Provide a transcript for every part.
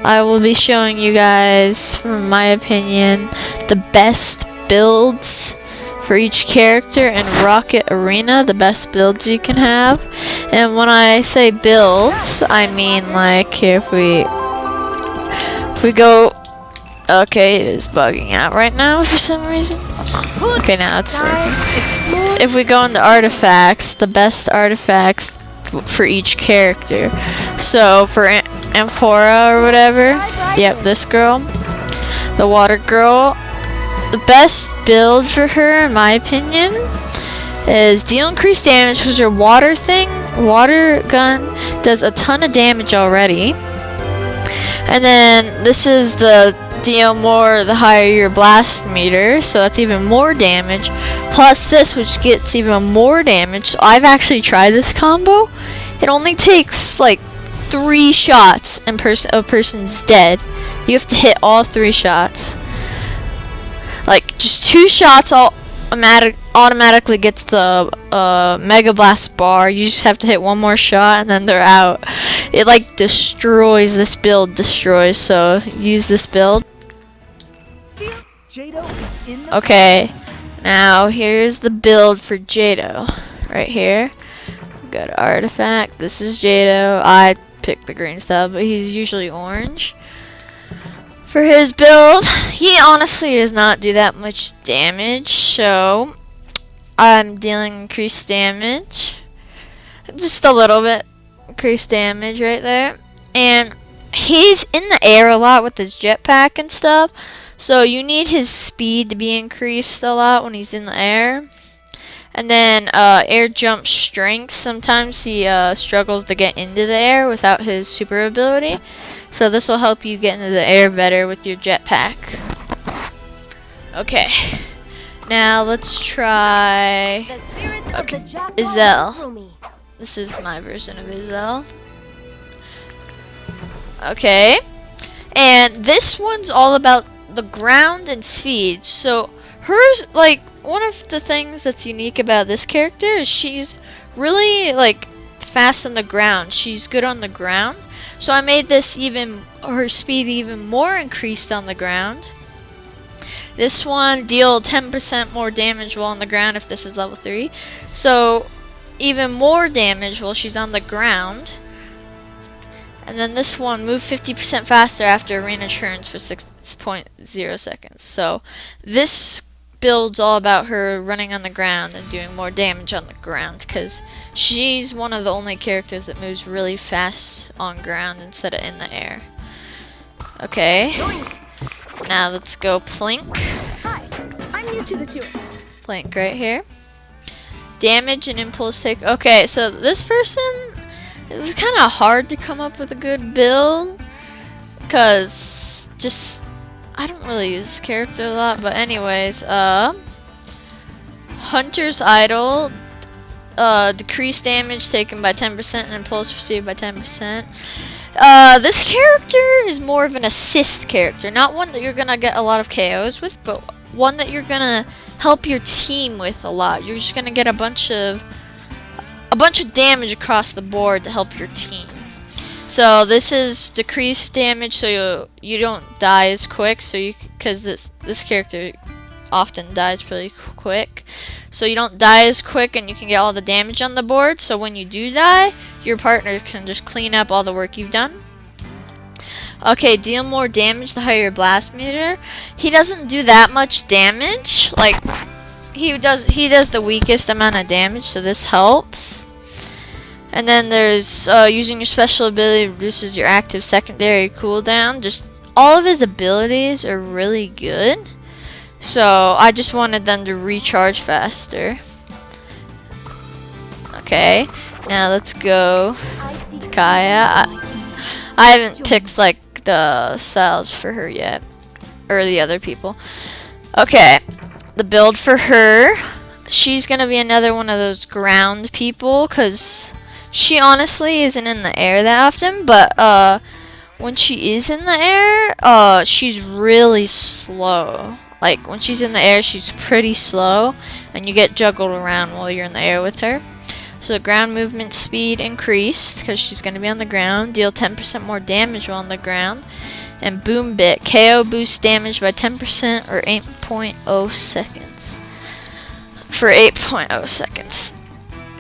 I will be showing you guys, from my opinion, the best builds for each character in Rocket Arena, the best builds you can have. And when I say builds, I mean like here if we go, okay, it is bugging out right now for some reason. Okay, now it's working. If we go into artifacts, the best artifacts for each character. So for Amphora or whatever, yep, this girl, the water girl, the best build for her, in my opinion, is deal increased damage because her water gun does a ton of damage already. And then this is the deal more the higher your blast meter, so that's even more damage. Plus this, which gets even more damage. So I've actually tried this combo. It only takes like 3 shots and a person's dead. You have to hit all 3 shots. Like just 2 shots automatically gets the Mega Blast bar. You just have to hit 1 more shot and then they're out. It like destroys, this build destroys, so use this build. Okay, now here's the build for Jado. Right here. Go to artifact. This is Jado. I picked the green stuff, but he's usually orange. For his build, he honestly does not do that much damage, so I'm dealing increased damage. Just a little bit increased damage right there. And he's in the air a lot with his jetpack and stuff, so you need his speed to be increased a lot when he's in the air. And then air jump strength, sometimes he struggles to get into the air without his super ability. So this will help you get into the air better with your jetpack. Okay, now let's try Izelle. This is my version of Izelle. Okay, and this one's all about the ground and speed. So hers, like, one of the things that's unique about this character is she's really like fast on the ground. She's good on the ground. So I made this her speed even more increased on the ground. This one deal 10% more damage while on the ground if this is level 3. So even more damage while she's on the ground. And then this one move 50% faster after arena turns for 6.0 seconds. So this build's all about her running on the ground and doing more damage on the ground, because she's one of the only characters that moves really fast on ground instead of in the air. Okay, now let's go Plink. Hi, I'm new to the tour. Plink right here. Damage and impulse take. Okay, so this person, it was kind of hard to come up with a good build because just I don't really use this character a lot, but anyways, Hunter's Idol, decreased damage taken by 10% and impulse received by 10%. This character is more of an assist character, not one that you're gonna get a lot of KOs with, but one that you're gonna help your team with a lot. You're just gonna get a bunch of damage across the board to help your team. So this is decreased damage, so you don't die as quick. So because this character often dies pretty quick, so you don't die as quick, and you can get all the damage on the board. So when you do die, your partners can just clean up all the work you've done. Okay, deal more damage the higher your blast meter. He doesn't do that much damage. Like he does the weakest amount of damage, so this helps. And then there's using your special ability reduces your active secondary cooldown. Just all of his abilities are really good. So I just wanted them to recharge faster. Okay, now let's go to Kaya. I haven't picked like the styles for her yet, or the other people. Okay, the build for her. She's gonna be another one of those ground people, cause she honestly isn't in the air that often, but when she is in the air, she's really slow. Like when she's in the air, she's pretty slow, and you get juggled around while you're in the air with her. So ground movement speed increased because she's going to be on the ground. Deal 10% more damage while on the ground. And Boom Bit, KO boosts damage by 10% or 8.0 seconds. For 8.0 seconds.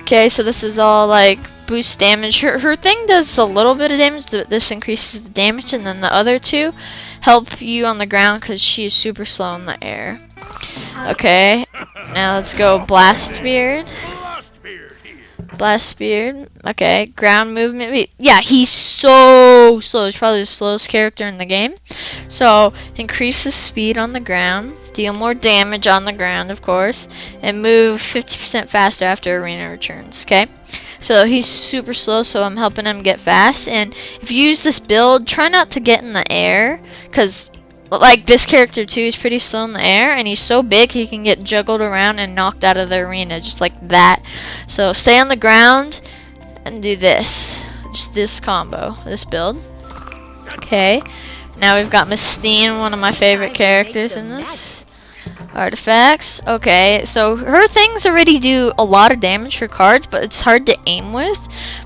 Okay, so this is all like boost damage. Her thing does a little bit of damage. This increases the damage, and then the other two help you on the ground because she is super slow in the air. Okay, now let's go Blastbeard. Blastbeard. Okay, ground movement. Yeah, he's so slow. He's probably the slowest character in the game. So, increases speed on the ground, deal more damage on the ground, of course, and move 50% faster after arena returns. Okay, so he's super slow, so I'm helping him get fast. And if you use this build, try not to get in the air, because like this character too is pretty slow in the air, and he's so big he can get juggled around and knocked out of the arena just like that. So stay on the ground and do this, just this combo, this build. Okay, now we've got Miss Steen, one of my favorite characters in this. Artifacts. Okay, so her things already do a lot of damage for cards, but it's hard to aim with.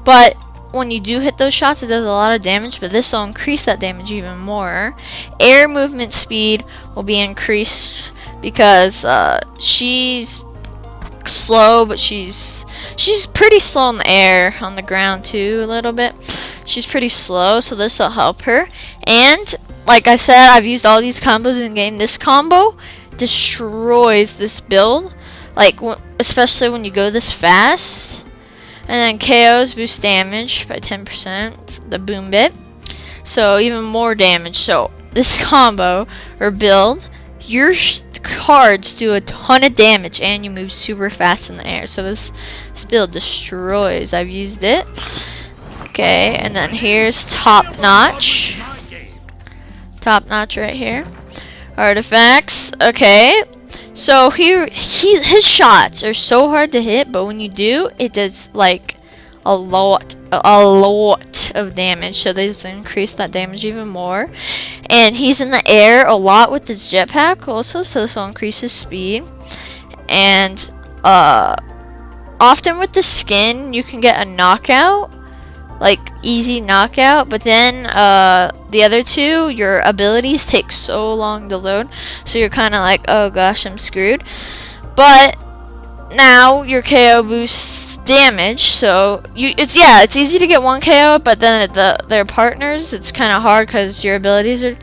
But when you do hit those shots, it does a lot of damage, but this will increase that damage even more. Air movement speed will be increased because she's slow, but she's pretty slow in the air, on the ground too a little bit. She's pretty slow, so this will help her. And like I said, I've used all these combos in game. This combo destroys this build, like especially when you go this fast. And then KOs boost damage by 10%, the Boom Bit. So even more damage. So this combo or build, your cards do a ton of damage and you move super fast in the air. So this build destroys. I've used it. Okay, and then here's Top Notch. Top Notch right here. Artifacts. Okay. So his shots are so hard to hit, but when you do, it does like a lot of damage. So they just increase that damage even more. And he's in the air a lot with his jetpack also, so this will increase his speed. And often with the skin, you can get a knockout, like easy knockout, but then the other two, your abilities take so long to load, so you're kind of like, oh gosh, I'm screwed. But now your KO boosts damage, so it's easy to get one KO, but then their partners, it's kind of hard because your abilities are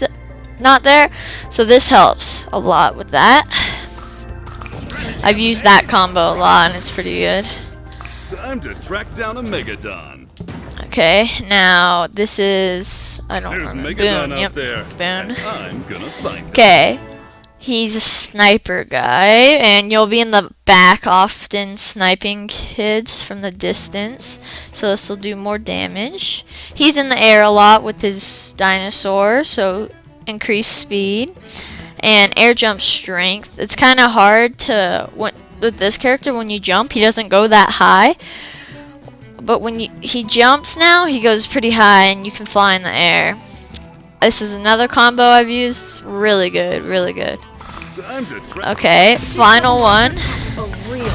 not there. So this helps a lot with that. I've used that combo a lot, and it's pretty good. Time to track down a Megadon. Okay, now this is, I don't remember. Megadon Boone, out yep, there. Boone. I'm gonna find Okay, he's a sniper guy, and you'll be in the back often sniping kids from the distance, so this will do more damage. He's in the air a lot with his dinosaur, so increase speed. And air jump strength. It's kind of hard to, with this character, when you jump, he doesn't go that high. But when he jumps now, he goes pretty high and you can fly in the air. This is another combo I've used. Really good, really good. Okay, final one.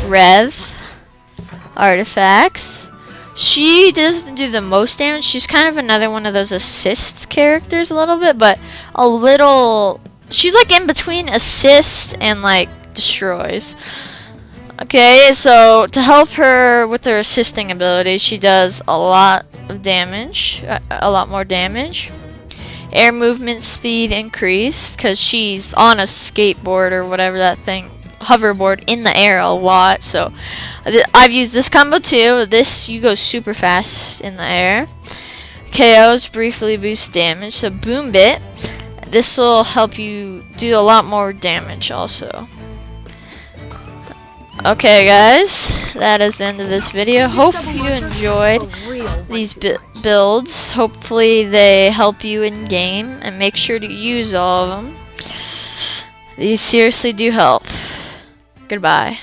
Rev. Artifacts. She doesn't do the most damage. She's kind of another one of those assist characters a little bit, but a little... She's like in between assist and like destroys. Okay, so to help her with her assisting ability, she does a lot of damage, a lot more damage. Air movement speed increased because she's on a skateboard or whatever that thing, hoverboard in the air a lot. So I've used this combo too. This, you go super fast in the air. KOs briefly boost damage. So Boom Bit, this will help you do a lot more damage also. Okay guys, that is the end of this video. Hope you enjoyed these builds. Hopefully they help you in game, and make sure to use all of them. These seriously do help. Goodbye.